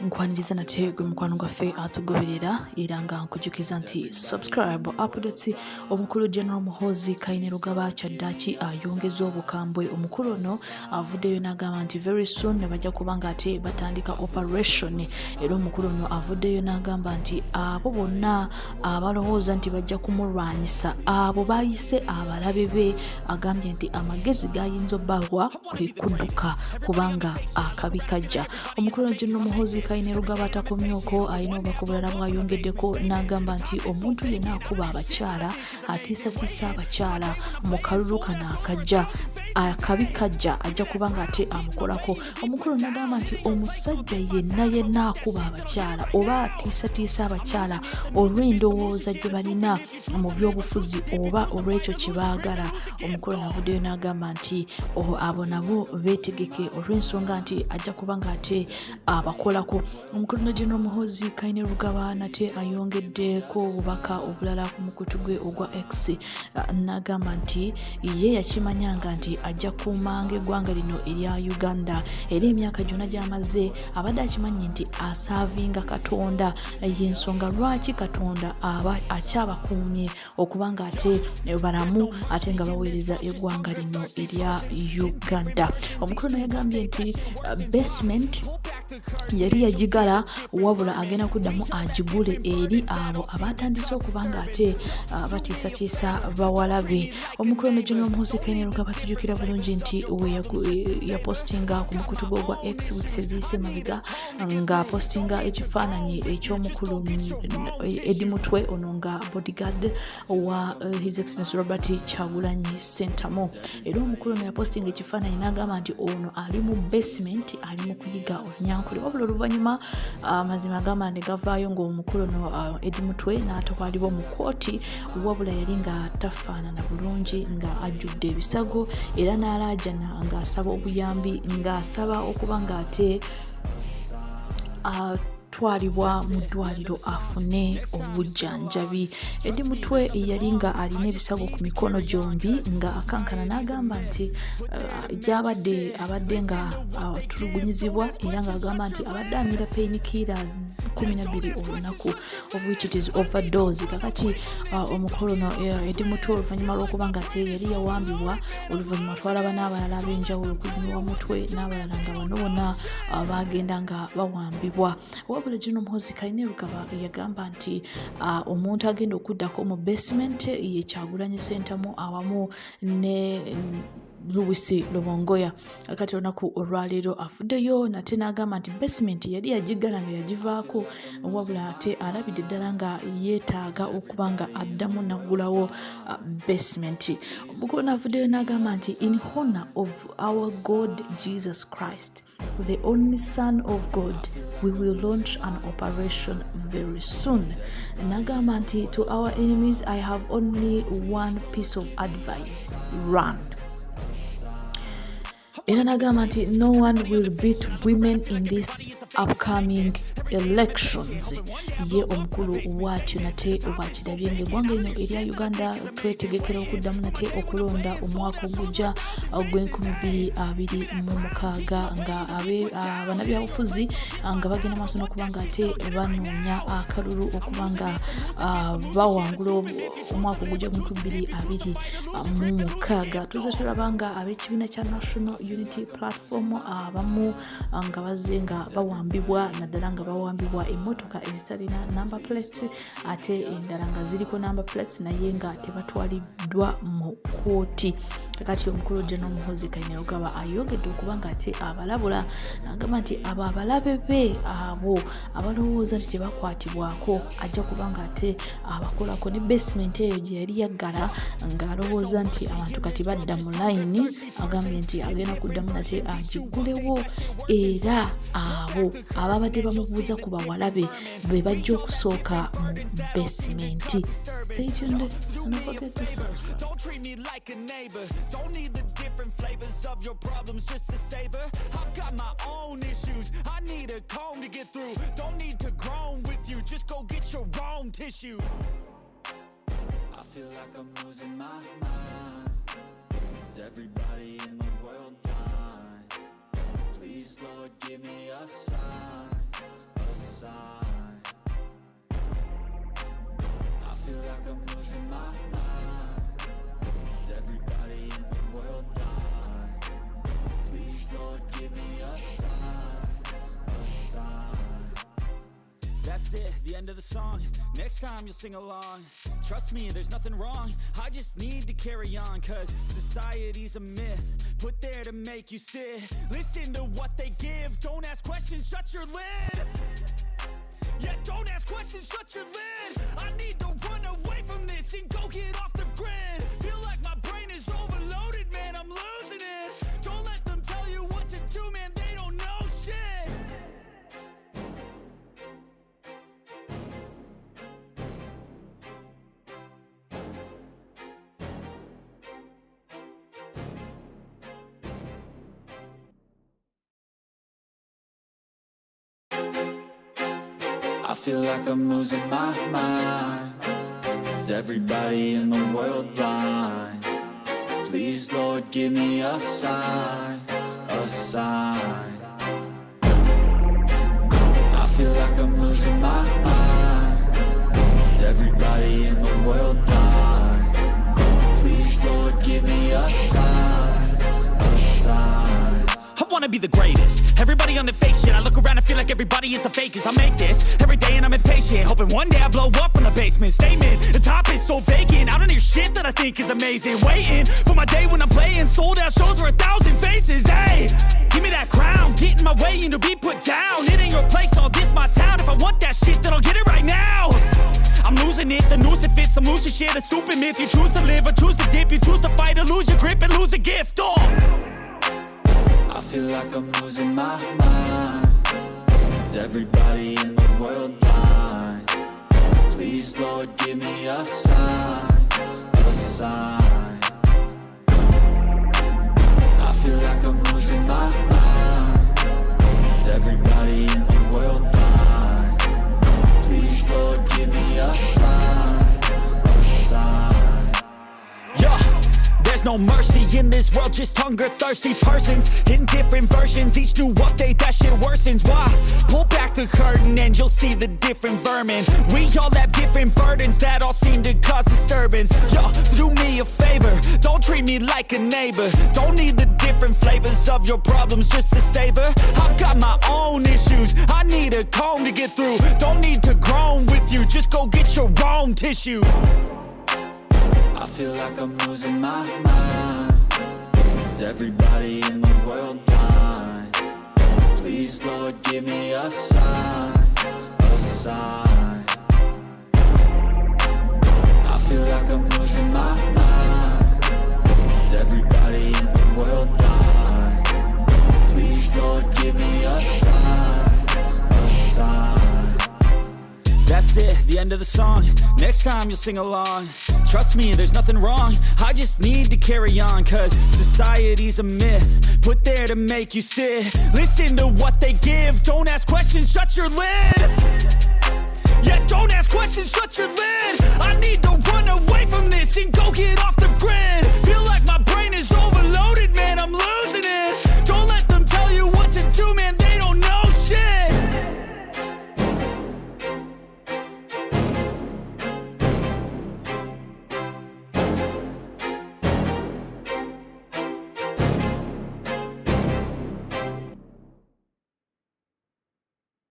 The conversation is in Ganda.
nkwaniriza nate gwe mukwano gwaffe atugoberera era nga nkujukiza nti subscribe updates omukulu General Muhoozi Kainerugaba Kyaddaaki ayongeza obukambwe. Omukulu ono avuddeyo n'agamba nti very soon bajja kuba nga ate batandika operation era omukulu ono avuddeyo n'agamba nti abo bonna abalowooza nti bajja kumulwanyisa abo bayise abalabe be, agambye nti amagezi gayinza obbawa kwe kudduka kubanga akabi kajja. Omukulu General Muhoozi Kainerugaba atakomyeko alina obubaka obulala bwayongeddeko n'agamba nti omuntu yenna akuba abakyala atiisatiisa abakyala mu kalulu kano akajja akabi kajja ajja kuba nga ate amukolako. Omukulu n'agamba nti omusajja yenna akuba abakyala oba atiisatiisa abakyala olw'endowooza gye balina mu byobufuzi oba olw'ekyo kye baagala, omukulu n'avuddeyo n'agamba nti abo nabo beetegeke olw'ensonga nti ajja kuba nga ate abakolako. Omukulu General Muhoozi Kainerugaba nate ayongeddeko obubaka obulala ku mukutu gwe ogwa X, n'agamba nti ye yakimanyanga nti ajja kuumanga eggwanga lino erya Uganda era emyaka gyonna gy'amaze abadde akimanyi nti asaavinga Katonda, y'ensonga lwaki Katonda aba akyabakuumye okuba nga ate balamu ate nga baweereza eggwanga lino erya Uganda. Omukulu yagambye nti basement yali yagigala wabula agenda kuddamu agigule eri abo abatandise okuba nga ate batiisatiisa bawala be. Omukulu General Muhoozi Kainerugaba tujjukira bulungi nti yapostinga ku mukutu gwe ogwa X weeks eziyise mabega nga postinga ekifaananyi eky'omukulu Edimutwe ono nga bodyguard wa His Excellency Robert Kyagulanyi Ssentamu. Era omukulu yapostinga ekifaananyi n'agamba nti ono ali mu basement ali mu kuyiga olunyankole, wabula oluvannyuma amazima agamba ne gavaayo ng'omukulu ono Edimutwe n'atwalibwa mu kkooti, wabula yali nga tafaanana bulungi nga ajjudde ebisago era n'alaajana ng'asaba obuyambi ng'asaba okuba nga ate twalibwa mu ddwaliro afune obujjanjabi. Edimutwe yali nga alina ebisago ku mikono gyombi nga akankana n'agamba nti abadde nga tulugunyizibwa era ng'agamba nti abadde amira painkillers 12 olunaku of which it is overdose. Kakati omukolo no Edimutwe oluvannyuma lw'okuba nga ate yali yawambibwa, oluvannyuma twalaba n'abalala ab'enjawulo okunywa mutwe n'abalala nga bano bonna bagenda nga bawambibwa. Wabula General Muhoozi Kainerugaba yagamba nti omuntu agenda okuddako mu basement ye Kyagulanyi Ssentamu awamu ne Luwisi Lubongoya. Kati olunaku olwaleero afuddeyo nate n'agamba nti basement yali yagigala nga yagivaako, wabula ate alabidde ddala nga yeetaaga okuba nga addamu naggulawo basement. Omukulu n'avuddeyo n'agamba nti in honor of our God Jesus Christ, the only Son of God, we will launch an operation very soon. N'agamba nti to our enemies I have only one piece of advice: run. Era n'agamba nti no one will beat women in this upcoming elections. Ye omukulu bw'atyo nate obwakirabye ng'eggwanga lino erya Uganda twetegekera okuddamu nate okulonda omwaka ogujja ogw'2026 nga bannabyabufuzi nga bagenda maaso n'okuba nga ate banoonya akalulu okuba nga bawangula omwaka ogujja gw'e2026. Tuzze tulaba nga ab'ekibiina kya National Unity Platform abamu nga bazze nga bawambibwa, naddala nga bawambibwa emmotoka ezitalina number plates ate endala nga ziriko number plates naye nga tebatwaliddwa mu kkooti. Kakati omukulu General Muhoozi Kainerugaba ayogedde okuba nga ate abalabula, agamba nti abo abalabe be abo abalowooza nti tebakwatibwako ajja kuba nga ate abakolako. Ne basement eyo gye yali yaggala ng'alowooza nti abantu kati badda mu layini, agambye nti agenda kuddamu nate agigulewo era abo ababadde bamubuuza ku bawala be bajja okusooka mu basement. Stay tuned and don't forget to subscribe. Don't treat me like a neighbor. Don't need the different flavors of your problems just to savor. I've got my own issues. I need a comb to get through. Don't need to groan with you. Just go get your own tissue. I feel like I'm losing my mind. Is everybody in the world blind? Please, Lord, give me a sign. sign. I feel like I'm losing my mind. Is everybody in the world blind? Please, Lord, give me a sign, a sign. That's it, the end of the song. Next time you'll sing along. Trust me, there's nothing wrong. I just need to carry on, cause society's a myth put there to make you sit. Listen to what they give. Don't ask questions, shut your lid. Yeah, don't ask questions, shut your lid. I need to run away from this and go get off the grid. Feel like my brain is overloaded, man, I'm losing it. Don't let them tell you what to do, man, they don't know shit. I feel like I'm losing my mind. Is everybody in the world blind? Please, Lord, give me a sign, a sign. I feel like I'm losing my mind. Is everybody in the world blind? Please, Lord, give me a sign, a sign. I wanna be the greatest. Everybody on the fake shit. I look around and feel like everybody is the fakest. I make this every day and I'm impatient, hoping one day I blow up from the basement. Statement, the top is so vacant. I don't hear shit that I think is amazing. Waiting for my day when I'm playing sold out shows for 1,000 faces. Hey, give me that crown, get in my way and to be put down. It ain't your place, no, this my town. If I want that shit, then I'll get it right now. I'm losing it, the noose it fits. I'm losing shit, a stupid myth. You choose to live or choose to dip. You choose to fight or lose your grip and lose a gift. I feel like I'm losing my mind. Is everybody in the world blind? Please, Lord, give me a sign, a sign. I feel like I'm losing my mind. Is everybody in the world blind? Please, Lord, give me a sign, a sign. Yeah. There's no mercy in this world, just hunger-thirsty persons in different versions. Each new update, that shit worsens. Why? Pull back the curtain and you'll see the different vermin. We all have different burdens that all seem to cause disturbance. Yo, so do me a favor, don't treat me like a neighbor. Don't need the different flavors of your problems just to savor. I've got my own issues, I need a comb to get through. Don't need to groan with you, just go get your own tissue. I feel like I'm losing my mind. Is everybody in the world blind? Please, Lord, give me a sign, a sign. I feel like I'm losing my mind. Is everybody in the world blind? Please, Lord, give me a sign, a sign. That's it, the end of the song. Next time you'll sing along. Trust me, there's nothing wrong. I just need to carry on, cause society's a myth put there to make you sit. Listen to what they give. Don't ask questions, shut your lid. Yeah, don't ask questions, shut your lid.